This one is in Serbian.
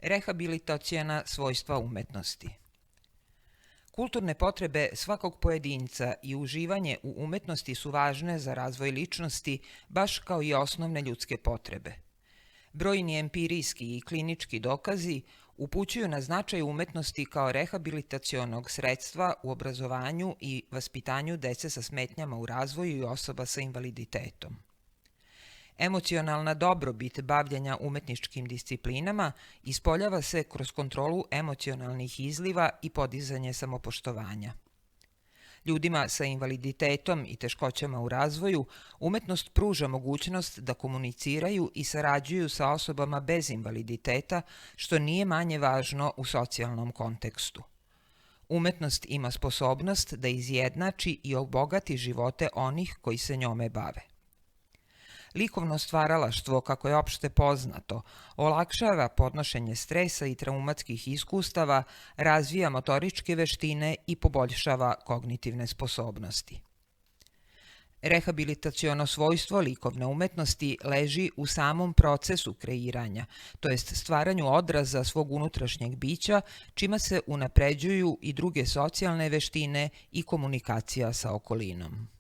Rehabilitaciona svojstva umetnosti. Kulturne potrebe svakog pojedinca i uživanje u umetnosti su važne za razvoj ličnosti, baš kao i osnovne ljudske potrebe. Brojni empirijski i klinički dokazi upućuju na značaj umetnosti kao rehabilitacionog sredstva u obrazovanju i vaspitanju dece sa smetnjama u razvoju i osoba sa invaliditetom. Emocionalna dobrobit bavljenja umetničkim disciplinama ispoljava se kroz kontrolu emocionalnih izliva i podizanje samopoštovanja. Ljudima sa invaliditetom i teškoćama u razvoju umetnost pruža mogućnost da komuniciraju i sarađuju sa osobama bez invaliditeta, što nije manje važno u socijalnom kontekstu. Umetnost ima sposobnost da izjednači i obogati živote onih koji se njome bave. Likovno stvaralaštvo, kako je opšte poznato, olakšava podnošenje stresa i traumatskih iskustava, razvija motoričke veštine i poboljšava kognitivne sposobnosti. Rehabilitaciono svojstvo likovne umetnosti leži u samom procesu kreiranja, to jest stvaranju odraza svog unutrašnjeg bića, čima se unapređuju i druge socijalne veštine i komunikacija sa okolinom.